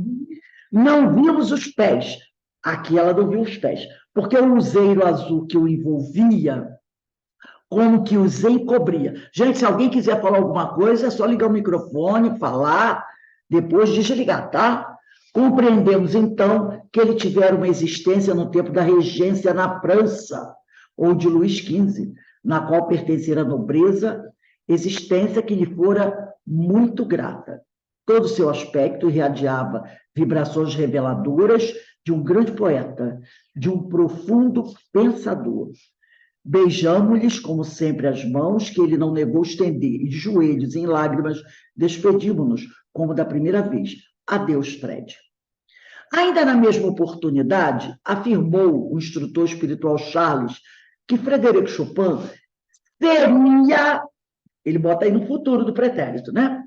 Não vimos os pés. Aqui ela não viu os pés, porque o luzeiro azul que o envolvia, como que os encobria. Gente, se alguém quiser falar alguma coisa, é só ligar o microfone, falar, depois desligar, tá? Compreendemos, então, que ele tivera uma existência no tempo da regência na França, ou de Luís XV, na qual pertencia a nobreza, existência que lhe fora muito grata. Todo o seu aspecto irradiava vibrações reveladoras de um grande poeta, de um profundo pensador. Beijamos-lhes, como sempre, as mãos que ele não negou estender, e de joelhos, em lágrimas, despedimos-nos, como da primeira vez. Adeus, Fred. Ainda na mesma oportunidade, afirmou o instrutor espiritual Charles que Frederic Chopin seria, ele bota aí no futuro do pretérito, né?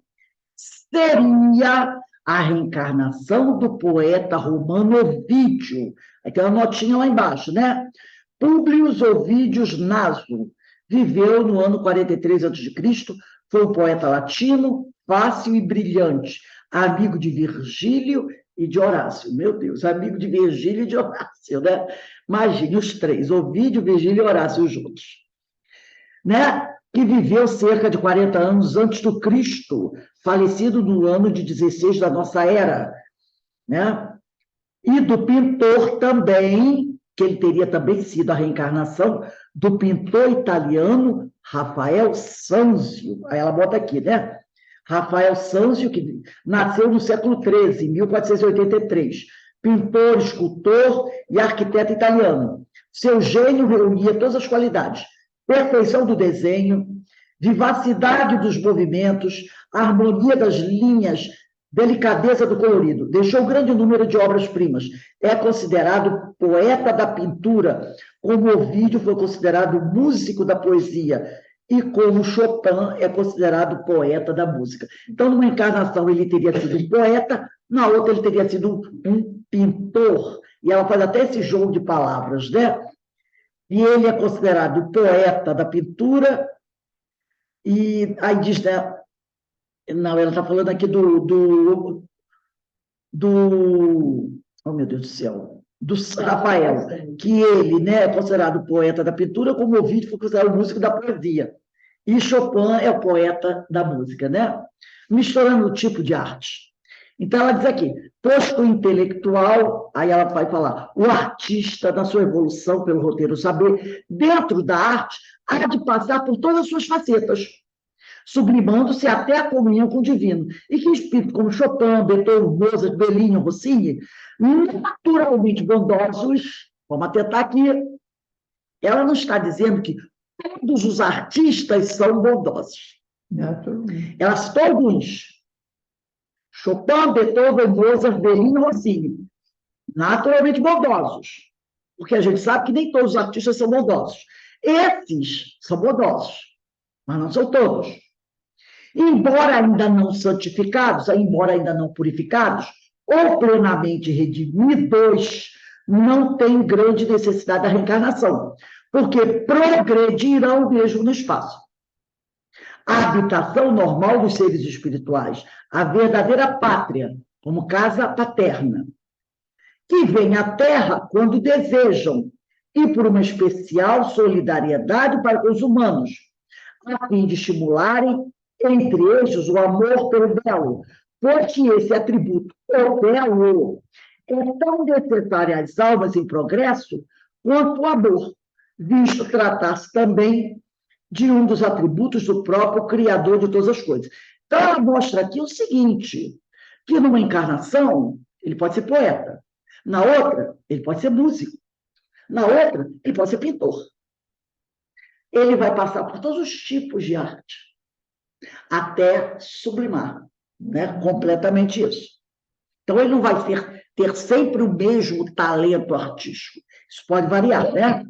Seria a reencarnação do poeta romano Ovídio. Aquela notinha lá embaixo, né? Públio Ovídios Naso viveu no ano 43 a.C., foi um poeta latino, fácil e brilhante, amigo de Virgílio e de Horácio. Meu Deus, amigo de Virgílio e de Horácio, né? Imagine os três, Ovídio, Virgílio e Horácio juntos. Né? Que viveu cerca de 40 anos antes do Cristo, falecido no ano de 16 da nossa era. Né? E do pintor também, que ele teria também sido a reencarnação do pintor italiano Rafael Sanzio. Aí ela bota aqui, né? Rafael Sanzio, que nasceu no século XIII, 1483. Pintor, escultor e arquiteto italiano. Seu gênio reunia todas as qualidades: perfeição do desenho, vivacidade dos movimentos, harmonia das linhas, delicadeza do colorido. Deixou um grande número de obras-primas. É considerado poeta da pintura, como Ovídio foi considerado músico da poesia, e como Chopin é considerado poeta da música. Então, numa encarnação, ele teria sido um poeta, na outra, ele teria sido um pintor. E ela faz até esse jogo de palavras, né? E ele é considerado poeta da pintura, e aí diz, né? Não, ela está falando aqui oh, meu Deus do céu, do Rafael, que ele, né, é considerado poeta da pintura, como Ovídio foi considerado músico da poesia. E Chopin é o poeta da música, né? Misturando o tipo de arte. Então, ela diz aqui, posto intelectual, aí ela vai falar, o artista, na sua evolução pelo roteiro saber, dentro da arte, há de passar por todas as suas facetas, sublimando-se até a comunhão com o divino. E que espíritos como Chopin, Beethoven, Mozart, Bellini, Rossini, naturalmente bondosos, vamos atentar aqui, ela não está dizendo que todos os artistas são bondosos. Ela citou alguns. Chopin, Beethoven, Mozart, Bellini, Rossini, naturalmente bondosos, porque a gente sabe que nem todos os artistas são bondosos. Esses são bondosos, mas não são todos. Embora ainda não santificados, embora ainda não purificados, ou plenamente redimidos, não têm grande necessidade da reencarnação, porque progredirão mesmo no espaço. A habitação normal dos seres espirituais, a verdadeira pátria, como casa paterna, que vem à Terra quando desejam, e por uma especial solidariedade para com os humanos, a fim de estimularem entre estes o amor pelo belo, porque esse atributo, o belo, é tão necessário às almas em progresso quanto o amor, visto tratar-se também de um dos atributos do próprio Criador de todas as coisas. Então, ela mostra aqui o seguinte, que numa encarnação, ele pode ser poeta, na outra, ele pode ser músico, na outra, ele pode ser pintor. Ele vai passar por todos os tipos de arte, até sublimar, né? Completamente isso. Então, ele não vai ter sempre o mesmo talento artístico. Isso pode variar, né?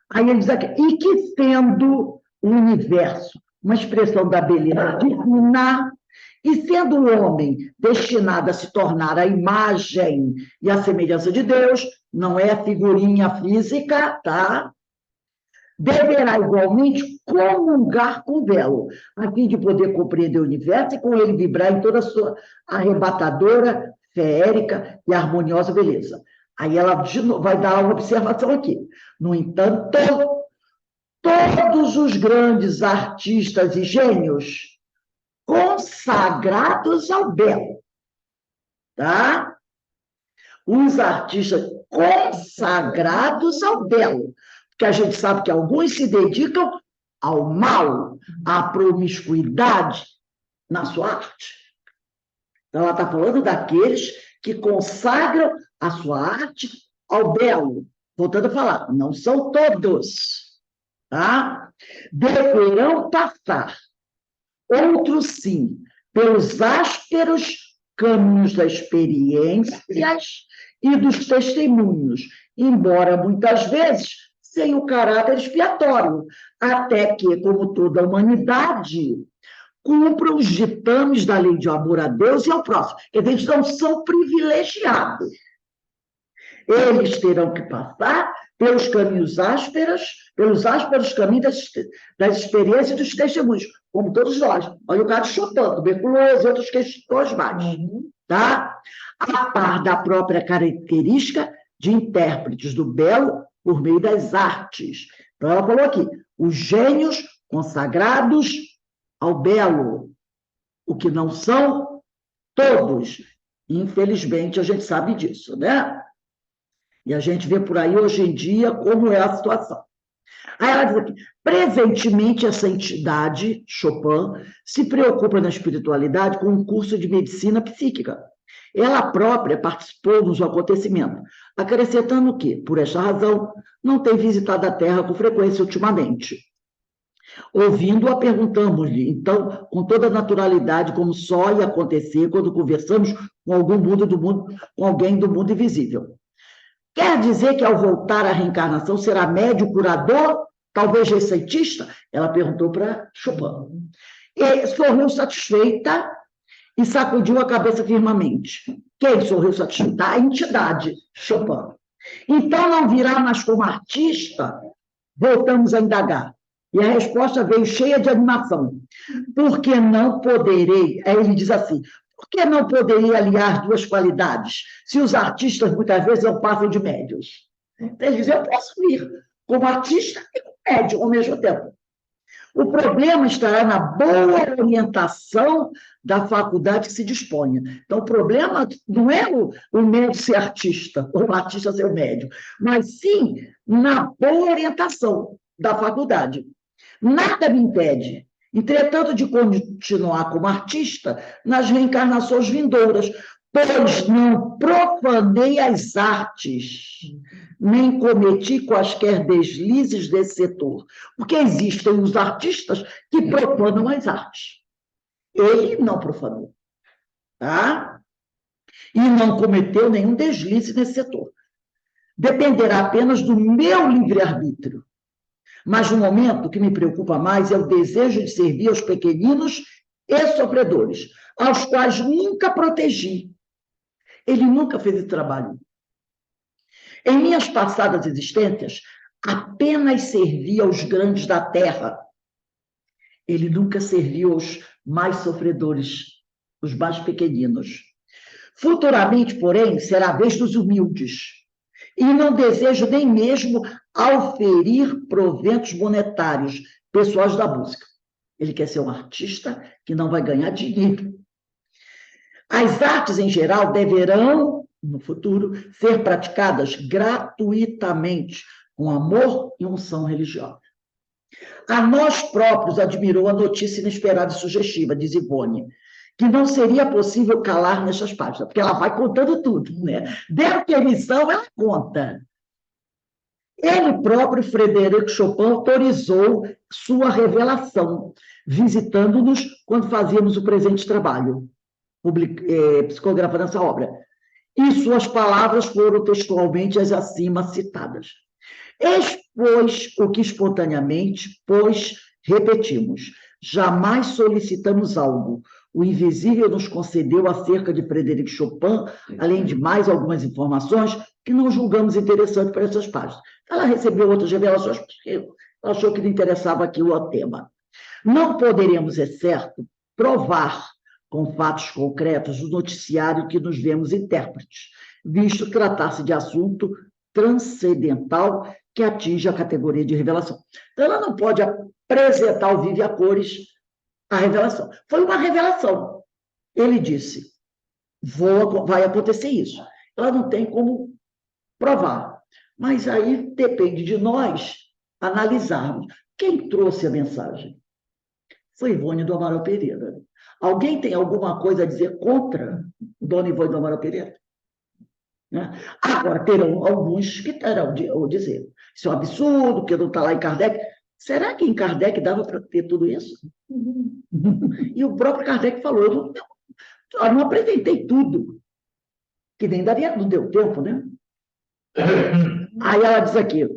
Aí ele diz aqui, e que sendo o universo uma expressão da beleza divina, e sendo o homem destinado a se tornar a imagem e a semelhança de Deus, não é figurinha física, tá? Deverá igualmente comungar com o belo, a fim de poder compreender o universo e com ele vibrar em toda a sua arrebatadora, feérica e harmoniosa beleza. Aí ela vai dar uma observação aqui. No entanto, todos os grandes artistas e gênios consagrados ao belo, tá? Os artistas consagrados ao belo, porque a gente sabe que alguns se dedicam ao mal, à promiscuidade na sua arte. Então, ela está falando daqueles que consagram a sua arte ao belo. Voltando a falar, não são todos, tá? Deverão passar, outros sim, pelos ásperos caminhos das experiências e dos testemunhos, embora muitas vezes sem o caráter expiatório, até que, como toda a humanidade, cumpram os ditames da lei de amor a Deus e ao próximo. Eles não são privilegiados. Eles terão que passar pelos caminhos ásperos, pelos ásperos caminhos das experiências e dos testemunhos, como todos nós. Olha o caso de Chopin, tuberculose e outras questões mais. Tá? A par da própria característica de intérpretes do belo por meio das artes. Então, ela falou aqui, os gênios consagrados ao belo, o que não são todos. Infelizmente, a gente sabe disso, né? E a gente vê por aí, hoje em dia, como é a situação. Aí ela diz aqui, presentemente essa entidade, Chopin, se preocupa na espiritualidade com um curso de medicina psíquica. Ela própria participou do acontecimento, acrescentando que, por esta razão, não tem visitado a Terra com frequência ultimamente. Ouvindo-a, perguntamos-lhe, então, com toda a naturalidade, como só ia acontecer quando conversamos com alguém do mundo invisível. Quer dizer que, ao voltar à reencarnação, será médium curador, talvez receitista? Ela perguntou para Chopin. E sorriu satisfeita e sacudiu a cabeça firmemente. Quem sorriu satisfeita? A entidade, Chopin. Então, não virá mais como artista? Voltamos a indagar. E a resposta veio cheia de animação. Porque não poderei, aí ele diz assim, por que não poderia aliar duas qualidades, se os artistas muitas vezes não passam de médios? Então, ele diz, eu posso ir como artista e como médium ao mesmo tempo. O problema estará na boa orientação da faculdade que se disponha. Então, o problema não é o médium ser artista, ou o artista ser o médium, mas sim na boa orientação da faculdade. Nada me impede, entretanto, de continuar como artista nas reencarnações vindouras, pois não profanei as artes, nem cometi quaisquer deslizes desse setor, porque existem os artistas que profanam as artes. Ele não profanou, tá? E não cometeu nenhum deslize nesse setor. Dependerá apenas do meu livre-arbítrio. Mas no momento o que me preocupa mais é o desejo de servir aos pequeninos e sofredores, aos quais nunca protegi. Ele nunca fez esse trabalho. Em minhas passadas existências, apenas servia aos grandes da terra. Ele nunca serviu aos mais sofredores, os mais pequeninos. Futuramente, porém, será a vez dos humildes. E não desejo nem mesmo auferir proventos monetários pessoais da música. Ele quer ser um artista que não vai ganhar dinheiro. As artes, em geral, deverão, no futuro, ser praticadas gratuitamente, com amor e unção religiosa. A nós próprios admirou a notícia inesperada e sugestiva, diz Ivone, que não seria possível calar nestas páginas, porque ela vai contando tudo, né? Desde que a emissão, ela conta. Ele próprio, Frederico Chopin, autorizou sua revelação, visitando-nos quando fazíamos o presente trabalho, psicografando essa obra. E suas palavras foram textualmente as acima citadas. Expôs o que espontaneamente, pois repetimos, jamais solicitamos algo. O invisível nos concedeu acerca de Frederico Chopin, além de mais algumas informações que não julgamos interessantes para essas páginas. Ela recebeu outras revelações porque ela achou que não interessava aquilo ao tema. Não poderemos, é certo, provar com fatos concretos o noticiário que nos vemos intérpretes, visto tratar-se de assunto transcendental que atinge a categoria de revelação. Então, ela não pode apresentar ao vivo e a cores a revelação. Foi uma revelação. Ele disse, vai acontecer isso. Ela não tem como provar. Mas aí depende de nós analisarmos. Quem trouxe a mensagem? Foi Ivone do Amaral Pereira. Alguém tem alguma coisa a dizer contra Dona Ivone do Amaral Pereira? Né? Agora, terão alguns que terão de dizer. Isso é um absurdo, que não está lá em Kardec. Será que em Kardec dava para ter tudo isso? E o próprio Kardec falou, eu não apresentei tudo, que nem daria, não deu tempo, né? Aí ela diz aqui,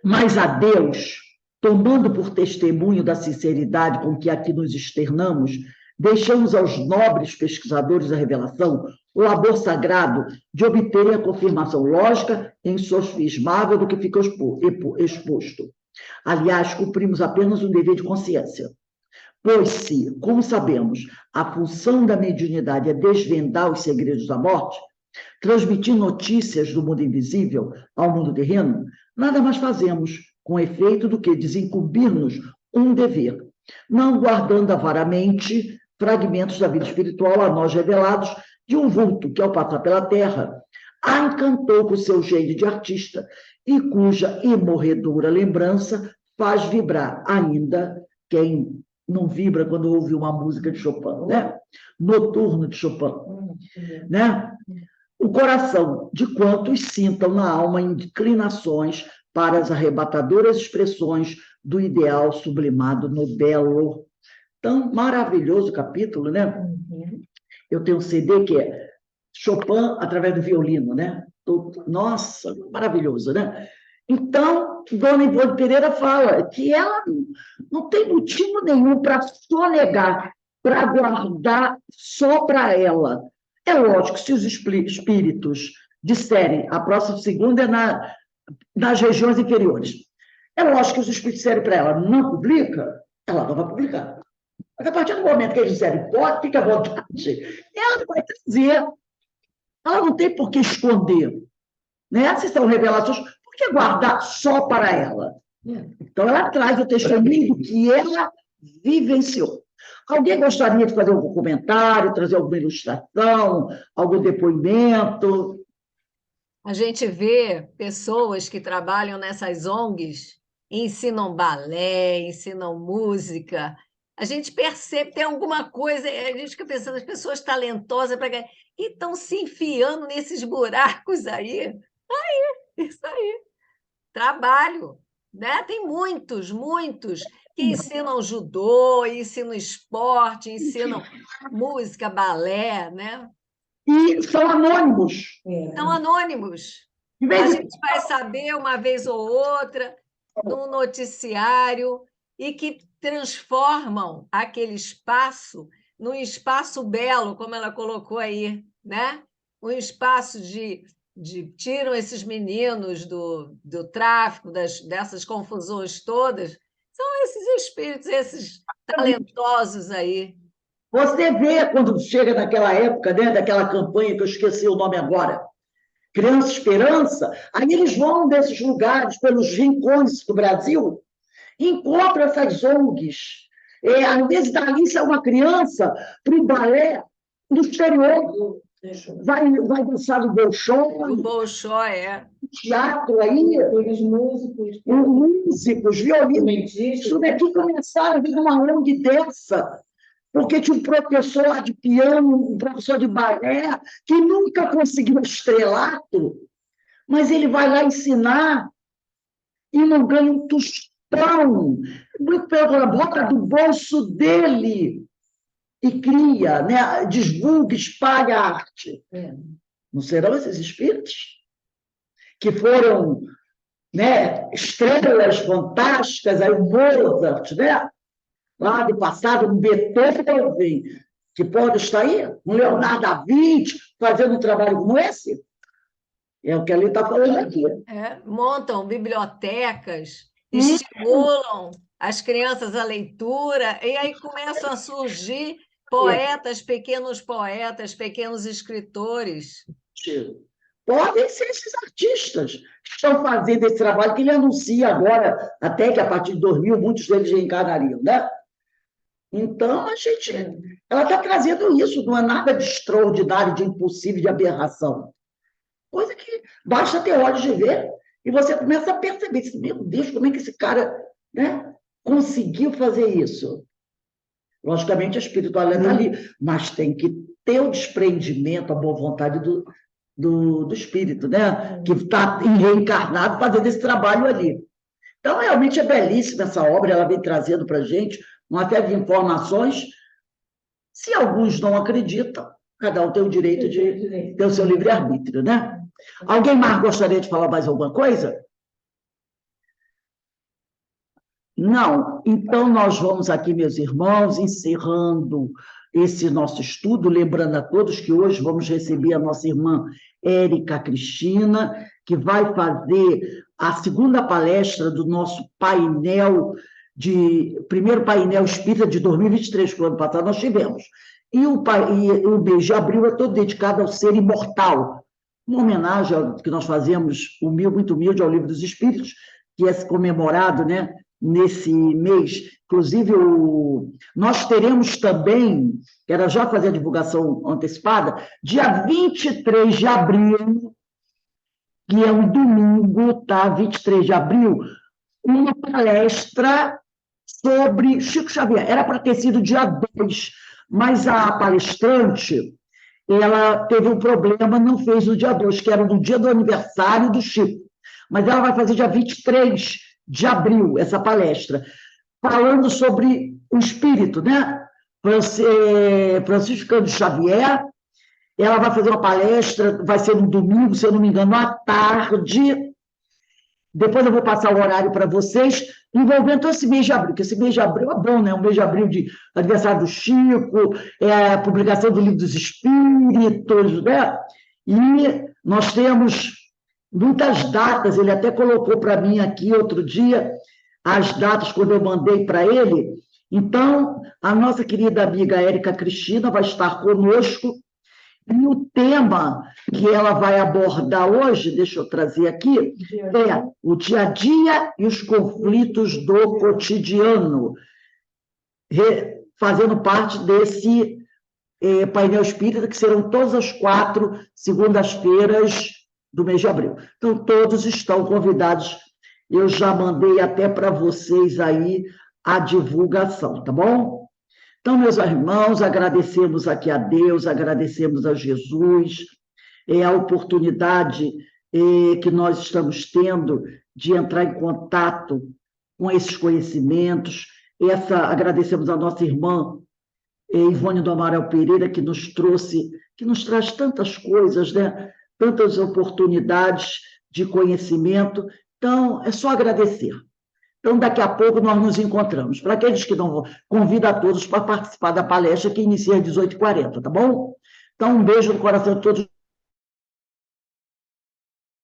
mas a Deus, tomando por testemunho da sinceridade com que aqui nos externamos, deixamos aos nobres pesquisadores da revelação o labor sagrado de obterem a confirmação lógica e insofismável do que fica exposto. Aliás, cumprimos apenas um dever de consciência. Pois se, como sabemos, a função da mediunidade é desvendar os segredos da morte, transmitir notícias do mundo invisível ao mundo terreno, nada mais fazemos com efeito do que desincumbir-nos um dever, não guardando avaramente fragmentos da vida espiritual a nós revelados de um vulto que, ao passar pela terra, a encantou com o seu gênio de artista e cuja imorredora lembrança faz vibrar ainda quem não vibra quando ouve uma música de Chopin, né? Noturno de Chopin, né? O coração de quantos sintam na alma inclinações para as arrebatadoras expressões do ideal sublimado no belo. Tão maravilhoso capítulo, né? Eu tenho um CD que é Chopin através do violino, né? Nossa, maravilhoso, né? Então, Dona Ivone Pereira fala que ela não tem motivo nenhum para sonegar, para guardar só para ela. É lógico, se os espíritos disserem, a próxima segunda é nas regiões inferiores, é lógico que os espíritos disserem para ela, não publica, ela não vai publicar. Mas a partir do momento que eles disserem, pode, fica à vontade, ela vai dizer, ela não tem por que esconder. Né? Se são revelações, por que guardar só para ela? Então, ela traz o testemunho que ela vivenciou. Alguém gostaria de fazer algum comentário, trazer alguma ilustração, algum depoimento? A gente vê pessoas que trabalham nessas ONGs, ensinam balé, ensinam música. A gente percebe que tem alguma coisa, a gente fica pensando, as pessoas talentosas e estão se enfiando nesses buracos aí. Isso aí. Trabalho, né? Tem muitos que ensinam judô, ensinam esporte, ensinam música, balé, né? E são anônimos. São anônimos. A gente vai saber uma vez ou outra num noticiário e que transformam aquele espaço num espaço belo, como ela colocou aí, né? Um espaço tiram esses meninos do tráfico, dessas confusões todas, são esses espíritos, esses talentosos aí. Você vê quando chega naquela época, né, daquela campanha que eu esqueci o nome agora, Criança Esperança, aí eles vão desses lugares, pelos rincões do Brasil, encontram essas ONGs, Às vezes, dali sai uma criança para o balé no exterior, vai dançar no O Bolshoi, Bolshoi, teatro aí, Os músicos, músicos, violinistas. instrumentistas. Isso daqui começaram a vir uma ONG dessa, porque tinha um professor de piano, um professor de balé, que nunca conseguiu estrelato, mas ele vai lá ensinar e não ganha um tostão. Muito pelo contrário, bota do bolso dele e cria, né? Divulga, espalha a arte. Não serão esses espíritos que foram, né, estrelas fantásticas, aí o Mozart, né? Lá do passado, um Beethoven, que pode estar aí, um Leonardo da Vinci, fazendo um trabalho como esse? É o que ele está falando aqui. montam bibliotecas, estimulam as crianças à leitura, e aí começam a surgir pequenos poetas, pequenos escritores. Podem ser esses artistas que estão fazendo esse trabalho, que ele anuncia agora, até que a partir de 2000, muitos deles reencarnariam, né? Então, ela está trazendo isso, não é nada de extraordinário, de impossível, de aberração. Coisa que basta ter olhos de ver e você começa a perceber, meu Deus, como é que esse cara, né, conseguiu fazer isso? Logicamente, a espiritualidade está ali, mas tem que ter o desprendimento, a boa vontade do espírito, né, que está reencarnado fazendo esse trabalho ali. Então, realmente é belíssima essa obra, ela vem trazendo para a gente uma série de informações. Se alguns não acreditam, cada um tem o direito de ter o seu livre-arbítrio, né? Alguém mais gostaria de falar mais alguma coisa? Não. Então, nós vamos aqui, meus irmãos, encerrando esse nosso estudo, lembrando a todos que hoje vamos receber a nossa irmã Érica Cristina, que vai fazer a segunda palestra do nosso primeiro painel espírita de 2023, que o ano passado nós tivemos. E o mês de abril é todo dedicado ao ser imortal, uma homenagem que nós fazemos, muito humilde, ao Livro dos Espíritos, que é comemorado, né, nesse mês. Inclusive, nós teremos também, quero já fazer a divulgação antecipada, dia 23 de abril, que é um domingo, tá? 23 de abril, uma palestra sobre Chico Xavier. Era para ter sido dia 2, mas a palestrante, ela teve um problema, não fez no dia 2, que era no dia do aniversário do Chico. Mas ela vai fazer dia 23 de abril, essa palestra, falando sobre o espírito, né? Francisco Cândido Xavier. Ela vai fazer uma palestra, vai ser no domingo, se eu não me engano, à tarde. Depois eu vou passar o horário para vocês, envolvendo todo esse mês de abril, porque esse mês de abril é bom, né? Um mês de abril de aniversário do Chico, a publicação do Livro dos Espíritos, né? E nós temos muitas datas, ele até colocou para mim aqui outro dia as datas quando eu mandei para ele. Então, a nossa querida amiga Érica Cristina vai estar conosco, e o tema que ela vai abordar hoje, deixa eu trazer aqui, é o dia a dia e os conflitos do cotidiano, fazendo parte desse painel espírita, que serão todas as 4 segundas-feiras do mês de abril. Então, todos estão convidados. Eu já mandei até para vocês aí a divulgação, tá bom? Então, meus irmãos, agradecemos aqui a Deus, agradecemos a Jesus, a oportunidade que nós estamos tendo de entrar em contato com esses conhecimentos. Agradecemos a nossa irmã Ivone do Amaral Pereira, que nos traz tantas coisas, né? Tantas oportunidades de conhecimento. Então, é só agradecer. Então, daqui a pouco nós nos encontramos. Para aqueles que não vão, convido a todos para participar da palestra que inicia às 18h40, tá bom? Então, um beijo no coração de todos.